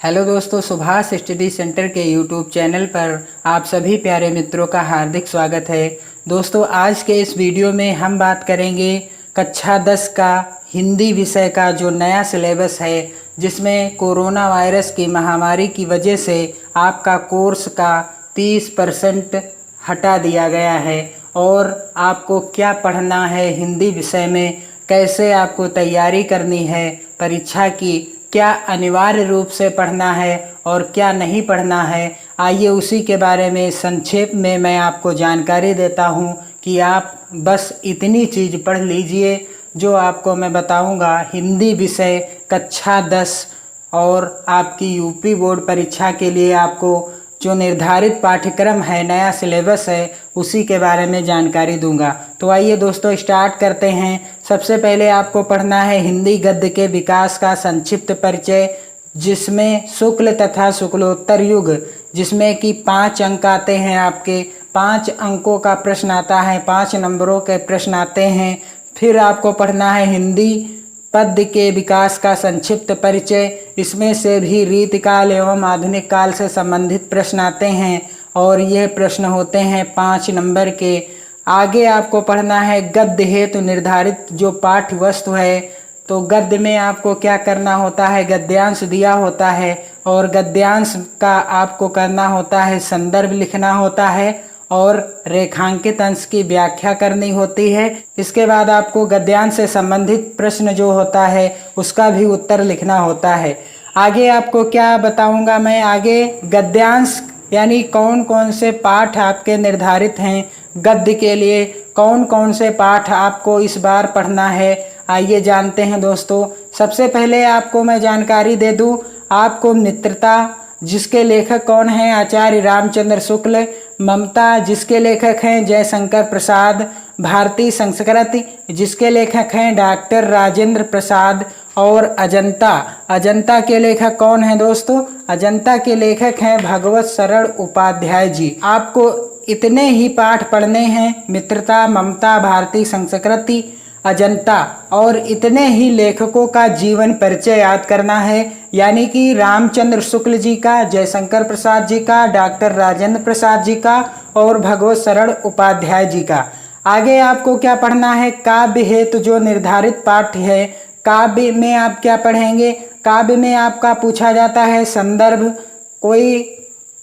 Hello दोस्तों, Subhash study centre के YouTube channel पर आप सभी प्यारे मित्रों का हार्दिक स्वागत है। दोस्तों, आज के इस वीडियो में हम बात करेंगे कक्षा 10 का हिंदी विषय का जो नया सिलेबस है, जिसमें कोरोना वायरस की महामारी की वजह से आपका कोर्स का 30% हटा दिया गया है और आपको क्या पढ़ना है हिंदी विषय में, कैसे आपको तैयारी करनी है परीक्षा की, क्या अनिवार्य रूप से पढ़ना है और क्या नहीं पढ़ना है। आइए उसी के बारे में संक्षेप में मैं आपको जानकारी देता हूं कि आप बस इतनी चीज़ पढ़ लीजिए जो आपको मैं बताऊंगा। हिंदी विषय कक्षा 10 और आपकी यूपी बोर्ड परीक्षा के लिए आपको जो निर्धारित पाठ्यक्रम है, नया सिलेबस है, उसी के बारे में जानकारी दूंगा। तो आइए दोस्तों स्टार्ट करते हैं। सबसे पहले आपको पढ़ना है हिंदी गद्य के विकास का संक्षिप्त परिचय, जिसमें शुक्ल तथा शुक्लोत्तर युग, जिसमें कि 5 अंक आते हैं। आपके 5 अंकों का प्रश्न आता है, 5 नंबरों के प्रश्न आते हैं। फिर आपको पढ़ना है हिंदी पद्य के विकास का संक्षिप्त परिचय, इसमें से भी रीतिकाल एवं आधुनिक काल से संबंधित प्रश्न आते हैं और ये प्रश्न होते हैं 5 नंबर के। आगे आपको पढ़ना है गद्य हेतु निर्धारित जो पाठ्य वस्तु है। तो गद्य में आपको क्या करना होता है, गद्यांश दिया होता है और गद्यांश का आपको करना होता है संदर्भ लिखना होता है और रेखांकित अंश की व्याख्या करनी होती है। इसके बाद आपको गद्यांश से संबंधित प्रश्न जो होता है उसका भी उत्तर लिखना होता है। आगे आपको क्या बताऊंगा मैं, आगे गद्यांश यानी कौन कौन से पाठ आपके निर्धारित हैं गद्य के लिए, कौन कौन से पाठ आपको इस बार पढ़ना है, आइए जानते हैं दोस्तों। सबसे पहले आपको मैं जानकारी दे दूं, आपको मित्रता जिसके लेखक कौन हैं, आचार्य रामचंद्र शुक्ल। ममता जिसके लेखक हैं जयशंकर प्रसाद। भारतीय संस्कृति जिसके लेखक हैं डॉक्टर राजेंद्र प्रसाद। और अजंता के लेखक कौन हैं दोस्तों, अजंता के लेखक हैं भगवत शरण उपाध्याय जी। आपको इतने ही पाठ पढ़ने हैं, मित्रता, ममता, भारतीय संस्कृति, अजंता, और इतने ही लेखकों का जीवन परिचय याद करना है, यानी कि रामचंद्र शुक्ल जी का, जयशंकर प्रसाद जी का, डॉक्टर राजेंद्र प्रसाद जी का और भगवत शरण उपाध्याय जी का। आगे आपको क्या पढ़ना है, काव्य हेतु जो निर्धारित पाठ्य है। काव्य में आप क्या पढ़ेंगे, काव्य में आपका पूछा जाता है संदर्भ, कोई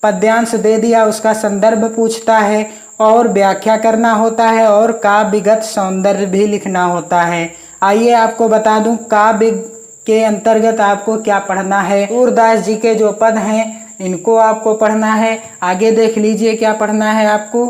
पद्यांश दे दिया उसका संदर्भ पूछता है और व्याख्या करना होता है और काव्यगत सौंदर्य भी लिखना होता है। आइए आपको बता दूं काव्य के अंतर्गत आपको क्या पढ़ना है। सूरदास जी के जो पद हैं इनको आपको पढ़ना है। आगे देख लीजिए क्या पढ़ना है आपको।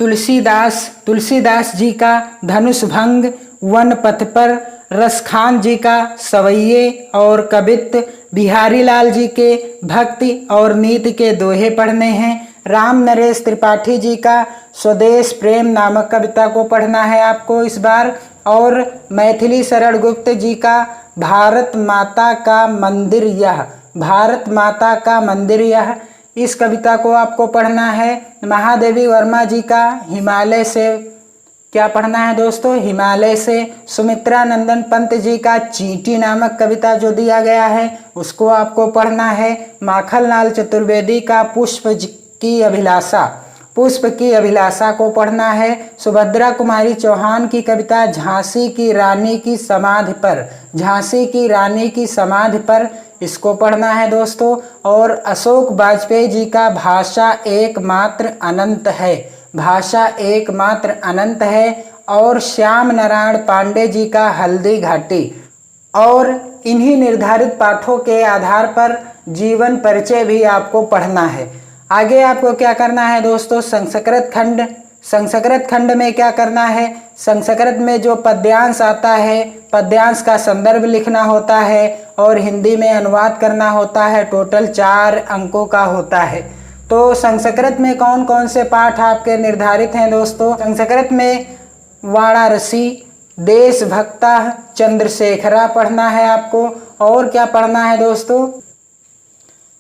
तुलसीदास जी का धनुष भंग, वन पथ पर, रसखान जी का सवैये और कवित्व, बिहारी लाल जी के भक्ति और नीति के दोहे पढ़ने हैं। राम नरेश त्रिपाठी जी का स्वदेश प्रेम नामक कविता को पढ़ना है आपको इस बार। और मैथिली शरण गुप्त जी का भारत माता का मंदिर यह, भारत माता का मंदिर यह, इस कविता को आपको पढ़ना है। महादेवी वर्मा जी का हिमालय से, क्या पढ़ना है दोस्तों, हिमालय से। सुमित्रा नंदन पंत जी का चींटी नामक कविता जो दिया गया है उसको आपको पढ़ना है। माखनलाल चतुर्वेदी का पुष्प की अभिलाषा, पुष्प की अभिलाषा को पढ़ना है। सुभद्रा कुमारी चौहान की कविता झांसी की रानी की समाधि पर, झांसी की रानी की समाधि पर, इसको पढ़ना है दोस्तों। और अशोक वाजपेयी जी का भाषा एकमात्र अनंत है, भाषा एकमात्र अनंत है। और श्याम नारायण पांडे जी का हल्दी घाटी। और इन्हीं निर्धारित पाठों के आधार पर जीवन परिचय भी आपको पढ़ना है। आगे आपको क्या करना है दोस्तों, संस्कृत खंड। संस्कृत खंड में क्या करना है, संस्कृत में जो पद्यांश आता है, पद्यांश का संदर्भ लिखना होता है और हिंदी में अनुवाद करना होता है। टोटल 4 अंकों का होता है। तो संस्कृत में कौन कौन से पाठ आपके निर्धारित हैं दोस्तों, संस्कृत में वाराणसी, देशभक्ता, चंद्रशेखरा पढ़ना है आपको। और क्या पढ़ना है दोस्तों,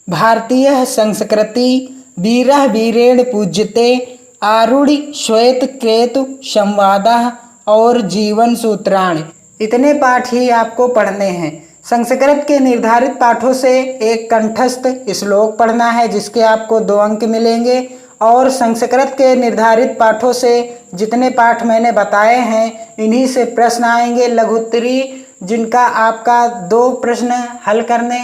भारतीय संस्कृति, वीरः वीरेण पूज्यते, आरूढ़ि श्वेत केतु संवादः और जीवन सूत्राणि, इतने पाठ ही आपको पढ़ने हैं। संस्कृत के निर्धारित पाठों से एक कंठस्थ श्लोक पढ़ना है जिसके आपको 2 अंक मिलेंगे। और संस्कृत के निर्धारित पाठों से जितने पाठ मैंने बताए हैं इन्हीं से प्रश्न आएंगे लघुत्तरी, जिनका आपका 2 प्रश्न हल करने,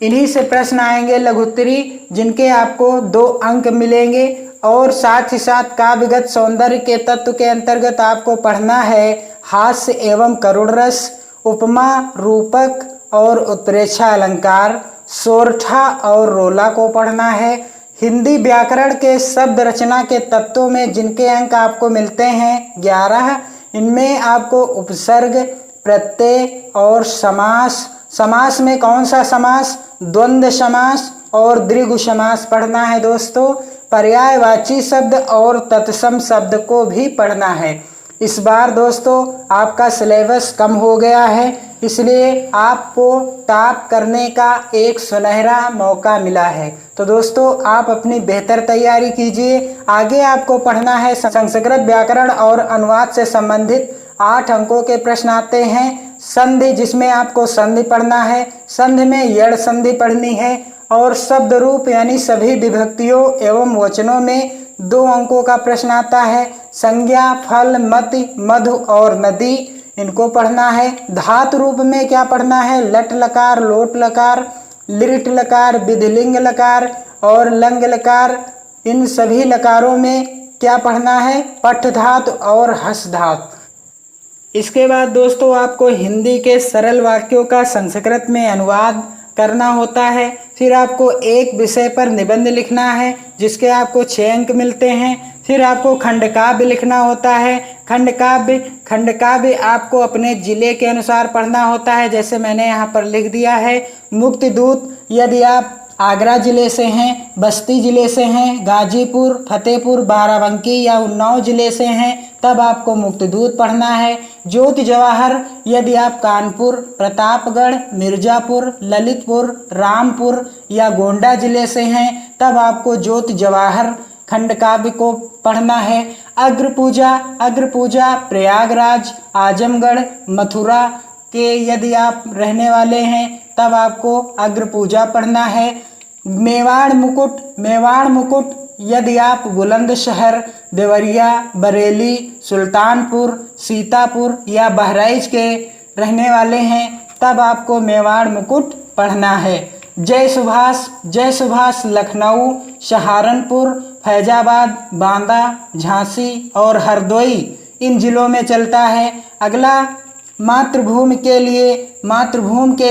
इन्हीं से प्रश्न आएंगे लघुत्तरी जिनके आपको 2 अंक मिलेंगे। और साथ ही साथ काव्यगत सौंदर्य के तत्व के अंतर्गत आपको पढ़ना है हास्य एवं करुण रस, उपमा रूपक और उत्प्रेक्षा अलंकार, सोरठा और रोला को पढ़ना है। हिंदी व्याकरण के शब्द रचना के तत्वों में जिनके अंक आपको मिलते हैं 11, इनमें आपको उपसर्ग, प्रत्यय और समास, समास में कौन सा समास, द्वंद्व समास और द्विगु समास पढ़ना है दोस्तों। पर्यायवाची शब्द और तत्सम शब्द को भी पढ़ना है। इस बार दोस्तों आपका सिलेबस कम हो गया है, इसलिए आपको टॉप करने का एक सुनहरा मौका मिला है। तो दोस्तों आप अपनी बेहतर तैयारी कीजिए। आगे आपको पढ़ना है संस्कृत व्याकरण और अनुवाद से संबंधित 8 अंकों के प्रश्न आते हैं। संधि, जिसमें आपको संधि पढ़ना है, संधि में यड़ संधि पढ़नी है। और शब्द रूप यानी सभी विभक्तियों एवं वचनों में 2 अंकों का प्रश्न आता है। संज्ञा, फल, मति, मधु और नदी, इनको पढ़ना है। धातु रूप में क्या पढ़ना है, लट लकार, लोट लकार, लिट लकार, विधिलिंग लकार और लंग लकार, इन सभी लकारों में क्या पढ़ना है, पठ धातु और हस धातु। इसके बाद दोस्तों आपको हिंदी के सरल वाक्यों का संस्कृत में अनुवाद करना होता है। फिर आपको एक विषय पर निबंध लिखना है जिसके आपको 6 अंक मिलते हैं। फिर आपको खंडकाव्य लिखना होता है। खंडकाव्य आपको अपने जिले के अनुसार पढ़ना होता है, जैसे मैंने यहाँ पर लिख दिया है। मुक्तिदूत, यदि आप आगरा जिले से हैं, बस्ती जिले से हैं, गाजीपुर, फतेहपुर, बाराबंकी या उन्नाव जिले से हैं, तब आपको मुक्तिदूत पढ़ना है। ज्योति जवाहर, यदि आप कानपुर, प्रतापगढ़, मिर्जापुर, ललितपुर, रामपुर या गोंडा जिले से हैं, तब आपको ज्योति जवाहर खंडकाव्य को पढ़ना है। अग्रपूजा प्रयागराज, आजमगढ़, मथुरा के यदि आप रहने वाले हैं तब आपको अग्रपूजा पढ़ना है। मेवाड़ मुकुट यदि आप बुलंदशहर, देवरिया, बरेली, सुल्तानपुर, सीतापुर या बहराइच के रहने वाले हैं तब आपको मेवाड़ मुकुट पढ़ना है। जय सुभाष लखनऊ, सहारनपुर, फैजाबाद, बांदा, झांसी और हरदोई इन जिलों में चलता है। अगला मातृभूमि के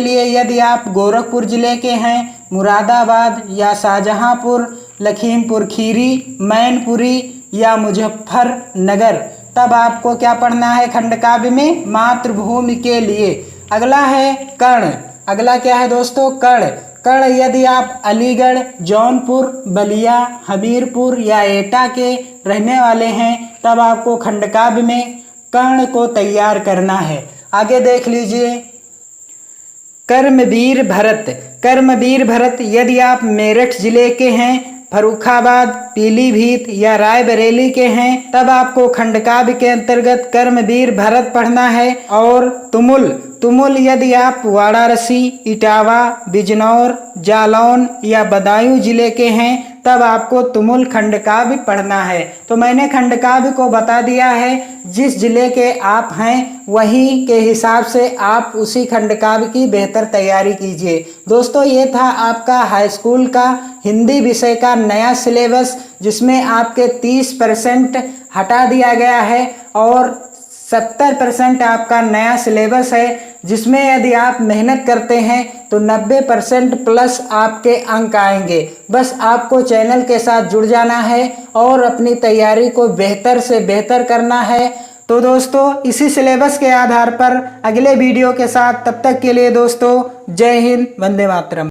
लिए यदि आप गोरखपुर जिले के हैं, मुरादाबाद या शाहजहांपुर, लखीमपुर खीरी, मैनपुरी या मुजफ्फरनगर, तब आपको क्या पढ़ना है खंडकाव्य में, मातृभूमि के लिए। अगला है कर्ण। अगला क्या है दोस्तों, कर्ण यदि आप अलीगढ़, जौनपुर, बलिया, हमीरपुर या एटा के रहने वाले हैं तब आपको खंडकाव्य में कर्ण को तैयार करना है। आगे देख लीजिए। कर्मवीर भरत यदि आप मेरठ जिले के हैं, फर्रुखाबाद, पीलीभीत या रायबरेली के हैं तब आपको खंडकाव्य के अंतर्गत कर्मवीर भरत पढ़ना है। और तुमुल यदि आप वाराणसी, इटावा, बिजनौर, जालौन या बदायूं जिले के हैं तब आपको तुमुल खंडकाव्य पढ़ना है। तो मैंने खंडकाव्य को बता दिया है, जिस जिले के आप हैं वहीं के हिसाब से आप उसी खंडकाव्य की बेहतर तैयारी कीजिए। दोस्तों ये था आपका हाई स्कूल का हिंदी विषय का नया सिलेबस, जिसमें आपके 30% हटा दिया गया है और 70% आपका नया सिलेबस है, जिसमें यदि आप मेहनत करते हैं तो 90% प्लस आपके अंक आएंगे। बस आपको चैनल के साथ जुड़ जाना है और अपनी तैयारी को बेहतर से बेहतर करना है। तो दोस्तों इसी सिलेबस के आधार पर अगले वीडियो के साथ, तब तक के लिए दोस्तों जय हिंद, वंदे मातरम।